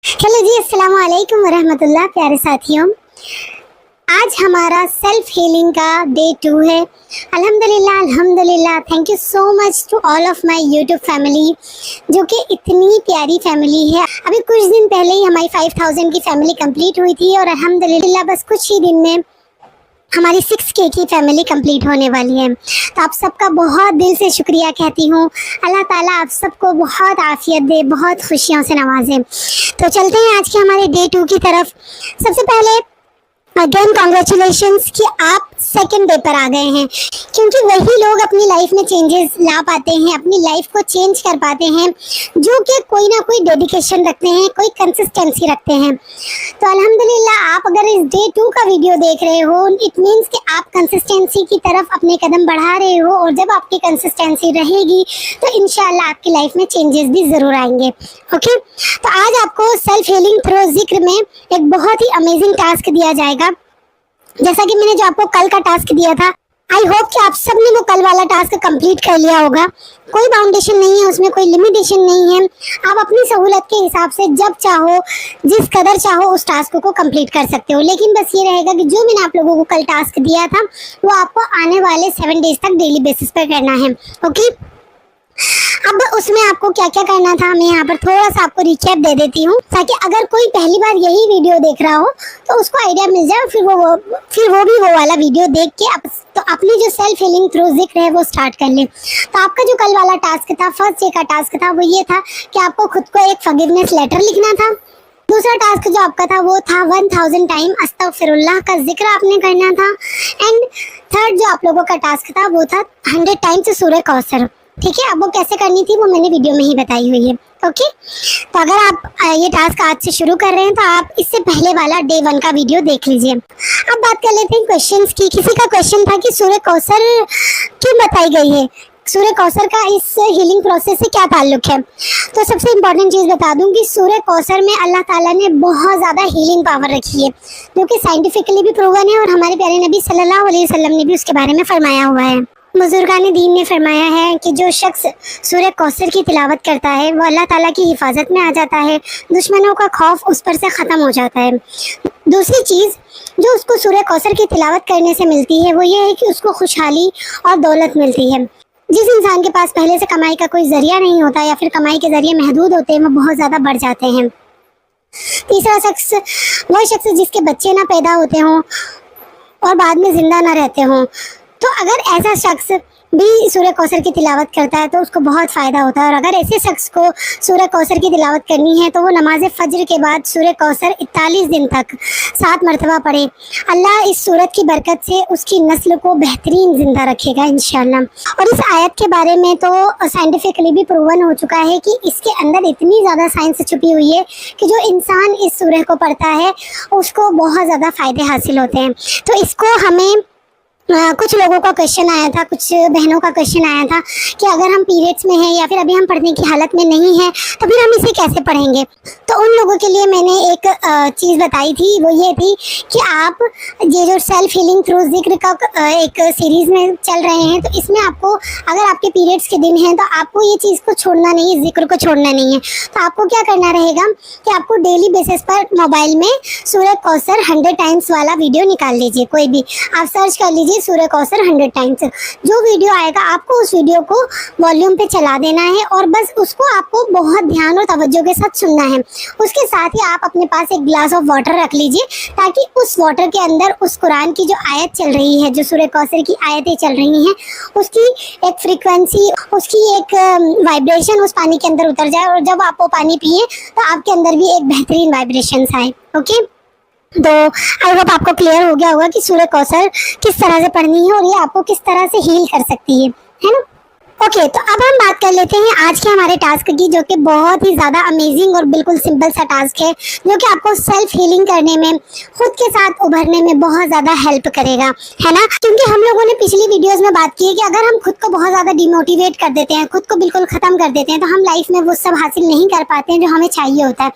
Hello जी, अस्सलाम वालेकुम वरहमतुल्लाह। प्यारे साथियों, आज हमारा सेल्फ हीलिंग का डे 2 है। अल्हम्दुलिल्लाह अल्हम्दुलिल्लाह, thank you so much to all of my YouTube family, जो कि इतनी प्यारी फैमिली है। अभी कुछ दिन पहले ही हमारी 5000 की फैमिली कंप्लीट हुई थी और अल्हम्दुलिल्लाह बस कुछ ही दिन में हमारी 6K की फैमिली कंप्लीट होने वाली है। तो आप सबका बहुत दिल से शुक्रिया कहती हूँ। अल्लाह ताला आप सबको बहुत आफियत दे, बहुत खुशियों से नवाजे। तो चलते हैं आज के हमारे डे 2 की तरफ। सबसे पहले अगेन कॉन्ग्रेचुलेशंस कि आप सेकंड डे पर आ गए हैं, क्योंकि वही लोग अपनी लाइफ में चेंजेस ला पाते हैं, अपनी लाइफ को चेंज कर पाते हैं, जो कि कोई ना कोई डेडिकेशन रखते हैं, कोई कंसिस्टेंसी रखते हैं। तो अल्हम्दुलिल्लाह आप अगर इस डे 2 का वीडियो देख रहे हो, इट मीन्स कि आप कंसिस्टेंसी की तरफ अपने कदम बढ़ा रहे हो, और जब आपकी कंसिस्टेंसी रहेगी तो इंशाल्लाह आपकी लाइफ में चेंजेस भी ज़रूर आएंगे। ओके, तो आज आपको सेल्फ हीलिंग थ्रू जिक्र में एक बहुत ही अमेजिंग टास्क दिया जाएगा। जैसा कि मैंने जो आपको कल का टास्क दिया था, आई होप कि आप सब ने वो कल वाला टास्क कंप्लीट कर लिया होगा। कोई बाउंडेशन नहीं है उसमें, कोई लिमिटेशन नहीं है। आप अपनी सहूलत के हिसाब से जब चाहो, जिस कदर चाहो उस टास्क को कंप्लीट कर सकते हो। लेकिन बस ये रहेगा कि जो मैंने आप लोगों को कल टास्क दिया था वो आपको आने वाले 7 डेज तक डेली बेसिस पर करना है। ओके, अब उसमें आपको क्या क्या करना था मैं यहाँ पर थोड़ा सा आपको रिकैप दे देती हूँ, ताकि अगर कोई पहली बार यही वीडियो देख रहा हो तो उसको आइडिया मिल जाए, फिर वो भी वो वाला वीडियो देख के तो अपनी जो सेल्फ हीलिंग थ्रू जिक्र है वो स्टार्ट कर ले। तो आपका जो कल वाला टास्क था, फर्स्ट डे का टास्क था, वो ये था कि आपको खुद को एक फॉरगिवनेस लेटर लिखना था। दूसरा टास्क जो आपका था वो था 1000 टाइम अस्तगफिरुल्लाह का जिक्र आपने करना था। एंड थर्ड जो आप लोगों का टास्क था वो था 100 टाइम्स सूरह कौसर। ठीक है, अब वो कैसे करनी थी वो मैंने वीडियो में ही बताई हुई है। ओके, तो अगर आप ये टास्क आज से शुरू कर रहे हैं तो आप इससे पहले वाला डे 1 का वीडियो देख लीजिए। अब बात कर लेते हैं क्वेश्चंस की। किसी का क्वेश्चन था कि सूरह कौसर क्यों बताई गई है, सूरह कौसर का इस हीलिंग प्रोसेस से क्या ताल्लुक है। तो सबसे इम्पोर्टेंट चीज़ बता दूं कि सूरह कौसर में अल्लाह ताला ने बहुत ज़्यादा हीलिंग पावर रखी है, जो कि साइंटिफिकली भी प्रूवन है, और हमारे प्यारे नबी सल्लल्लाहु अलैहि वसल्लम ने भी उसके बारे में फरमाया हुआ है। बुजुर्गान दीन ने फरमाया है कि जो शख्स सूरह कौसर की तिलावत करता है वो अल्लाह ताला की हिफाजत में आ जाता है, दुश्मनों का खौफ उस पर से ख़त्म हो जाता है। दूसरी चीज़ जो उसको सूरह कौसर की तिलावत करने से मिलती है वो ये है कि उसको खुशहाली और दौलत मिलती है। जिस इंसान के पास पहले से कमाई का कोई ज़रिया नहीं होता, या फिर कमाई के ज़रिए महदूद होते हैं, वो बहुत ज़्यादा बढ़ जाते हैं। तीसरा शख्स वो शख्स जिसके बच्चे ना पैदा होते हों और बाद में ज़िंदा ना रहते हों। तो अगर ऐसा शख्स भी सूरह कौसर की तिलावत करता है तो उसको बहुत फ़ायदा होता है। और अगर ऐसे शख्स को सूरह कौसर की तिलावत करनी है तो वो नमाज फ़ज्र के बाद सूरह कौसर 41 दिन तक 7 मरतबा पढ़े। अल्लाह इस सूरत की बरकत से उसकी नस्ल को बेहतरीन ज़िंदा रखेगा इंशाअल्लाह। और इस आयत के बारे में तो साइंटिफिकली भी प्रूवन हो चुका है कि इसके अंदर इतनी ज़्यादा साइंस छुपी हुई है कि जो इंसान इस सूरह को पढ़ता है उसको बहुत ज़्यादा फ़ायदे हासिल होते हैं। तो इसको हमें कुछ लोगों का क्वेश्चन आया था, कुछ बहनों का क्वेश्चन आया था कि अगर हम पीरियड्स में हैं या फिर अभी हम पढ़ने की हालत में नहीं हैं तो फिर हम इसे कैसे पढ़ेंगे। तो उन लोगों के लिए मैंने एक चीज़ बताई थी, वो ये थी कि आप ये जो सेल्फ हीलिंग थ्रू जिक्र का एक सीरीज़ में चल रहे हैं, तो इसमें आपको अगर आपके पीरियड्स के दिन हैं तो आपको ये चीज़ को छोड़ना नहीं है, जिक्र को छोड़ना नहीं है। तो आपको क्या करना रहेगा कि आपको डेली बेसिस पर मोबाइल में सूरह कौसर 100 टाइम्स वाला वीडियो निकाल लीजिए। कोई भी आप सर्च कर लीजिए सूरह कौसर 100 टाइम्स, जो वीडियो आएगा आपको उस वीडियो को वॉल्यूम पे चला देना है और बस उसको आपको बहुत ध्यान और तवज्जो के साथ सुनना है। उसके साथ ही आप अपने पास एक ग्लास ऑफ वाटर रख लीजिए, ताकि उस वाटर के अंदर उस कुरान की जो आयत चल रही है, जो सूरह कौसर की आयतें चल रही हैं, उसकी एक फ्रीक्वेंसी, उसकी एक वाइब्रेशन उस पानी के अंदर उतर जाए, और जब आप वो पानी पिए तो आपके अंदर भी एक बेहतरीन वाइब्रेशन आए। ओके, तो आई होप आपको क्लियर हो गया होगा कि सूरह कौसर किस तरह से पढ़नी है और ये आपको किस तरह से हील कर सकती है ना। ओके, तो अब हम बात कर लेते हैं आज के हमारे टास्क की, जो कि बहुत ही ज़्यादा अमेजिंग और बिल्कुल सिंपल सा टास्क है, जो कि आपको सेल्फ हीलिंग करने में, खुद के साथ उभरने में बहुत ज़्यादा हेल्प करेगा, है ना। क्योंकि हम लोगों ने पिछली वीडियोस में बात की है कि अगर हम खुद को बहुत ज़्यादा डिमोटिवेट कर देते हैं, खुद को बिल्कुल ख़त्म कर देते हैं, तो हम लाइफ में वो सब हासिल नहीं कर पाते हैं जो हमें चाहिए होता है।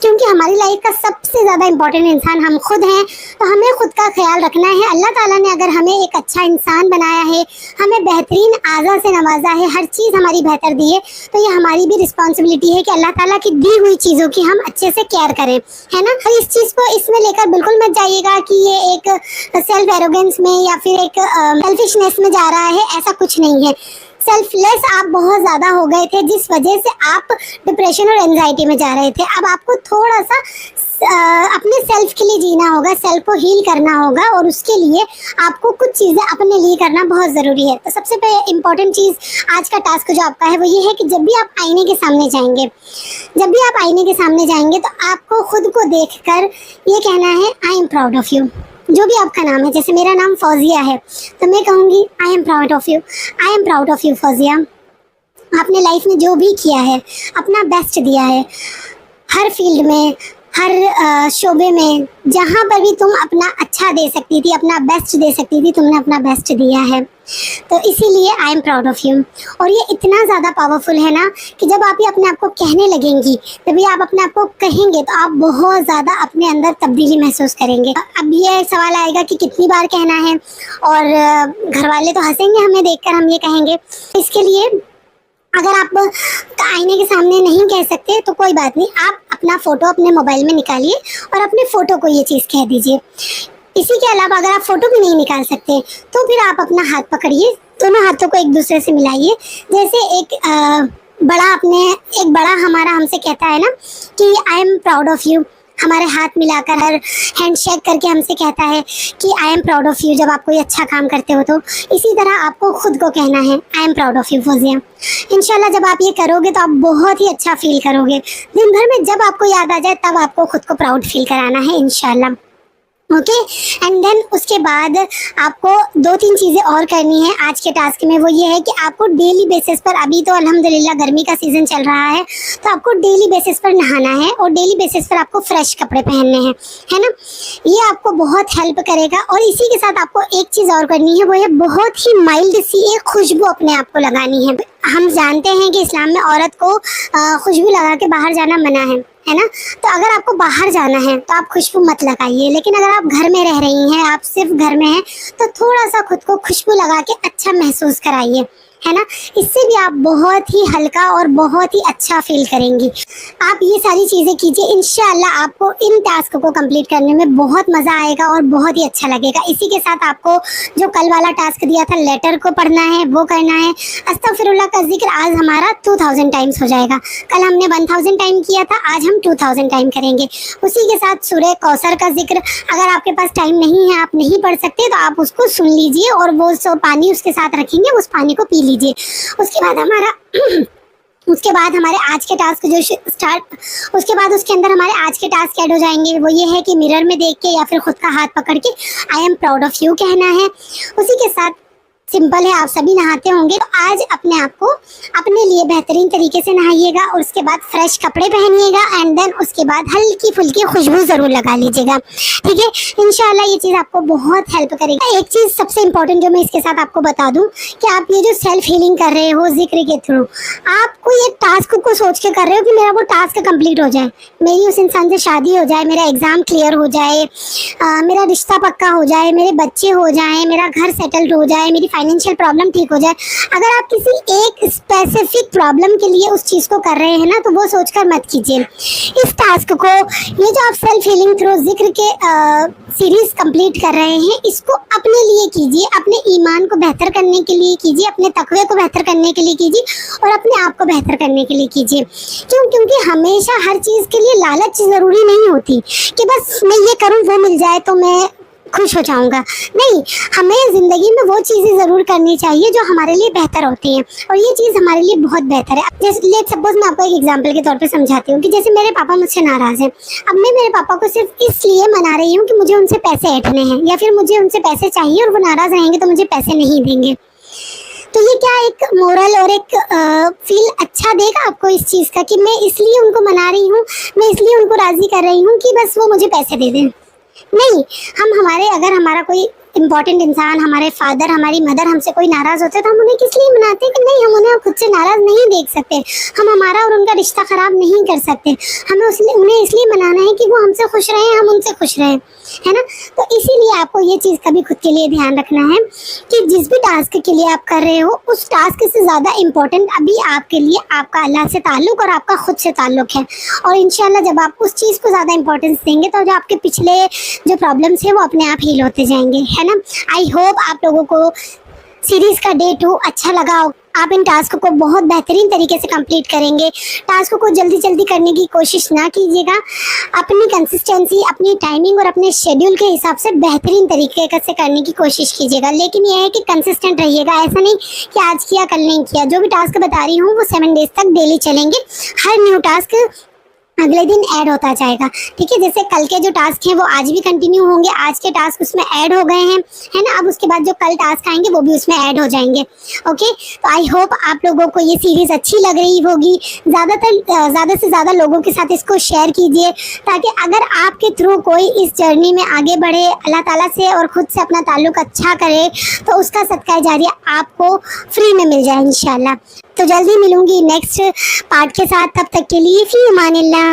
क्योंकि हमारी लाइफ का सबसे ज़्यादा इंपॉर्टेंट इंसान हम खुद हैं, तो हमें खुद का ख्याल रखना है। अल्लाह ताला ने अगर हमें एक अच्छा इंसान बनाया है, हमें बेहतरीन आज़ा से नवाजा मुआवजा है, हर चीज़ हमारी बेहतर दी है, तो ये हमारी भी रिस्पॉन्सिबिलिटी है कि अल्लाह ताला की दी हुई चीज़ों की हम अच्छे से केयर करें, है ना। तो इस चीज़ को इसमें लेकर बिल्कुल मत जाइएगा कि ये एक सेल्फ एरोगेंस में या फिर एक सेल्फिशनेस में जा रहा है, ऐसा कुछ नहीं है। सेल्फलेस आप बहुत ज़्यादा हो गए थे, जिस वजह से आप डिप्रेशन और एंजाइटी में जा रहे थे। अब आपको थोड़ा सा अपने सेल्फ के लिए जीना होगा, सेल्फ को हील करना होगा, और उसके लिए आपको कुछ चीज़ें अपने लिए करना बहुत ज़रूरी है। तो सबसे पहले इम्पॉर्टेंट चीज़ आज का टास्क जो आपका है वो ये है कि जब भी आप आईने के सामने जाएंगे, तो आपको खुद को देखकर ये कहना है, I am proud of you. जो भी आपका नाम है, जैसे मेरा नाम फौजिया है तो मैं कहूँगी I am proud of you, I am proud of you Fauzia. आपने लाइफ में जो भी किया है, अपना बेस्ट दिया है, हर फील्ड में, हर शोबे में, जहाँ पर भी तुम अपना अच्छा दे सकती थी, अपना बेस्ट दे सकती थी, तुमने अपना बेस्ट दिया है। तो इसीलिए I am proud of you. और ये इतना ज़्यादा पावरफुल है ना कि जब आप ये अपने आप को कहने लगेंगी, तभी आप अपने आप को कहेंगे तो आप बहुत ज़्यादा अपने अंदर तब्दीली महसूस करेंगे। अब ये सवाल आएगा कि कितनी बार कहना है, और घर वाले तो हंसेंगे हमें देखकर हम ये कहेंगे। इसके लिए अगर आप आईने के सामने नहीं कह सकते तो कोई बात नहीं, आप अपना फ़ोटो अपने मोबाइल में निकालिए और अपने फ़ोटो को ये चीज़ कह दीजिए। इसी के अलावा अगर आप फ़ोटो भी नहीं निकाल सकते तो फिर आप अपना हाथ पकड़िए, दोनों हाथों को एक दूसरे से मिलाइए। जैसे एक बड़ा हमारा हमसे कहता है ना कि I am proud of you, हमारे हाथ मिलाकर, हर हैंडशेक करके हमसे कहता है कि I am proud of you जब आप कोई अच्छा काम करते हो। तो इसी तरह आपको खुद को कहना है, I am proud of you Fauzia. इंशाल्लाह जब आप ये करोगे तो आप बहुत ही अच्छा फील करोगे। दिन भर में जब आपको याद आ जाए तब आपको खुद को प्राउड फील कराना है इंशाल्लाह। ओके, एंड देन उसके बाद आपको 2-3 चीज़ें और करनी है आज के टास्क में। वो ये है कि आपको डेली बेसिस पर, अभी तो अल्हम्दुलिल्लाह गर्मी का सीज़न चल रहा है, तो आपको डेली बेसिस पर नहाना है और डेली बेसिस पर आपको फ्रेश कपड़े पहनने हैं, है ना। ये आपको बहुत हेल्प करेगा। और इसी के साथ आपको एक चीज़ और करनी है, वो है बहुत ही माइल्ड सी एक खुशबू अपने आप को लगानी है। हम जानते हैं कि इस्लाम में औरत को खुशबू लगा के बाहर जाना मना है ना। तो अगर आपको बाहर जाना है तो आप खुशबू मत लगाइए, लेकिन अगर आप घर में रह रही हैं, आप सिर्फ घर में हैं, तो थोड़ा सा खुद को खुशबू लगा के अच्छा महसूस कराइए, है ना। इससे भी आप बहुत ही हल्का और बहुत ही अच्छा फील करेंगी। आप ये सारी चीज़ें कीजिए, इंशाअल्लाह आपको इन टास्क को कंप्लीट करने में बहुत मज़ा आएगा और बहुत ही अच्छा लगेगा। इसी के साथ आपको जो कल वाला टास्क दिया था, लेटर को पढ़ना है, वो करना है। अस्तगफिरुल्लाह का जिक्र आज हमारा 2000 टाइम्स हो जाएगा। कल हमने 1000 टाइम किया था, आज हम 2000 टाइम करेंगे। उसी के साथ सूरह कौसर का जिक्र, अगर आपके पास टाइम नहीं है, आप नहीं पढ़ सकते, तो आप उसको सुन लीजिए और वो पानी उसके साथ रखेंगे, उस पानी को पी लीजिए। उसके बाद हमारे आज के टास्क उसके बाद उसके अंदर हमारे आज के टास्क ऐड हो जाएंगे। वो ये है कि मिरर में देख के या फिर खुद का हाथ पकड़ के I am proud of you कहना है। उसी के साथ सिंपल है, आप सभी नहाते होंगे, तो आज अपने आप को अपने लिए बेहतरीन तरीके से नहाइएगा और उसके बाद फ्रेश कपड़े पहनिएगा, एंड देन उसके बाद हल्की फुल्की खुशबू ज़रूर लगा लीजिएगा, ठीक है। इंशाल्लाह ये चीज़ आपको बहुत हेल्प करेगी। एक चीज़ सबसे इम्पोर्टेंट जो मैं इसके साथ आपको बता दूं कि आप ये जो सेल्फ हीलिंग कर रहे हो जिक्र के थ्रू, आप कोई एक टास्क को सोच के कर रहे हो कि मेरा वो टास्क कंप्लीट हो जाए, मेरी उस इंसान से शादी हो जाए, मेरा एग्ज़ाम क्लियर हो जाए, मेरा रिश्ता पक्का हो जाए, मेरे बच्चे हो जाए, मेरा घर सेटल्ड हो जाए, मेरी फाइनेंशियल प्रॉब्लम ठीक हो जाए। अगर आप किसी एक स्पेसिफिक प्रॉब्लम के लिए उस चीज़ को कर रहे हैं ना, तो वो सोचकर मत कीजिए। इस टास्क को, ये जो आप सेल्फ हीलिंग थ्रू जिक्र के सीरीज कंप्लीट कर रहे हैं, इसको अपने लिए कीजिए, अपने ईमान को बेहतर करने के लिए कीजिए, अपने तकवे को बेहतर करने के लिए कीजिए और अपने आप को बेहतर करने के लिए कीजिए। क्योंकि हमेशा हर चीज़ के लिए लालच ज़रूरी नहीं होती कि बस मैं ये करूँ वो मिल जाए तो मैं खुश हो जाऊंगा। नहीं, हमें ज़िंदगी में वो चीज़ें ज़रूर करनी चाहिए जो हमारे लिए बेहतर होती हैं, और ये चीज़ हमारे लिए बहुत बेहतर है। जैसे लेट सपोज मैं आपको एक एग्जांपल के तौर पे समझाती हूँ कि जैसे मेरे पापा मुझसे नाराज़ हैं। अब मैं मेरे पापा को सिर्फ इसलिए मना रही हूँ कि मुझे उनसे पैसे ऐंठने हैं या फिर मुझे उनसे पैसे चाहिए और वो नाराज़ रहेंगे तो मुझे पैसे नहीं देंगे। तो ये क्या एक मोरल और एक फील अच्छा देगा आपको इस चीज़ का कि मैं इसलिए उनको मना रही हूँ, मैं इसलिए उनको राज़ी कर रही हूँ कि बस वो मुझे पैसे दे दें। नहीं, अगर हमारा कोई इम्पोर्टेंट इंसान, हमारे फादर, हमारी मदर हमसे कोई नाराज़ होते तो हम उन्हें किस लिए मनाते हैं कि नहीं, हम उन्हें खुद से नाराज़ नहीं देख सकते, हम हमारा और उनका रिश्ता ख़राब नहीं कर सकते, हमें उन्हें इसलिए मनाना है कि वो हमसे खुश रहें, हम उनसे खुश रहें, है ना। तो इसीलिए आपको ये चीज़ कभी खुद के लिए ध्यान रखना है कि जिस भी टास्क के लिए आप कर रहे हो उस टास्क से ज़्यादा इम्पोर्टेंट अभी आपके लिए आपका अल्लाह से ताल्लुक़ और आपका खुद से ताल्लुक़ है। और इंशाल्लाह जब आप उस चीज़ को ज़्यादा इंपॉर्टेंस देंगे तो जो आपके पिछले जो प्रॉब्लम्स हैं वो अपने आप हील होते जाएंगे, है ना। आई होप आप लोगों को सीरीज़ का डे 2 अच्छा लगा हो। आप इन टास्क को बहुत बेहतरीन तरीके से कंप्लीट करेंगे। टास्क को जल्दी जल्दी करने की कोशिश ना कीजिएगा, अपनी कंसिस्टेंसी, अपनी टाइमिंग और अपने शेड्यूल के हिसाब से बेहतरीन तरीके से करने की कोशिश कीजिएगा। लेकिन यह है कि कंसिस्टेंट रहिएगा, ऐसा नहीं कि आज किया कल नहीं किया। जो भी टास्क बता रही हूँ वो 7 डेज तक डेली चलेंगे, हर न्यू टास्क अगले दिन ऐड होता जाएगा, ठीक है। जैसे कल के जो टास्क हैं वो आज भी कंटिन्यू होंगे, आज के टास्क उसमें ऐड हो गए हैं, है ना। अब उसके बाद जो कल टास्क आएंगे वो भी उसमें ऐड हो जाएंगे, ओके। तो आई होप आप लोगों को ये सीरीज़ अच्छी लग रही होगी। ज़्यादा से ज़्यादा लोगों के साथ इसको शेयर कीजिए ताकि अगर आपके थ्रू कोई इस जर्नी में आगे बढ़े, अल्लाह ताला से और ख़ुद से अपना ताल्लुक़ अच्छा करे, तो उसका सदका जारिया आपको फ्री में मिल जाए इंशाल्लाह। तो जल्दी मिलूंगी नेक्स्ट पार्ट के साथ, तब तक के लिए फ़ी अमानिल्लाह।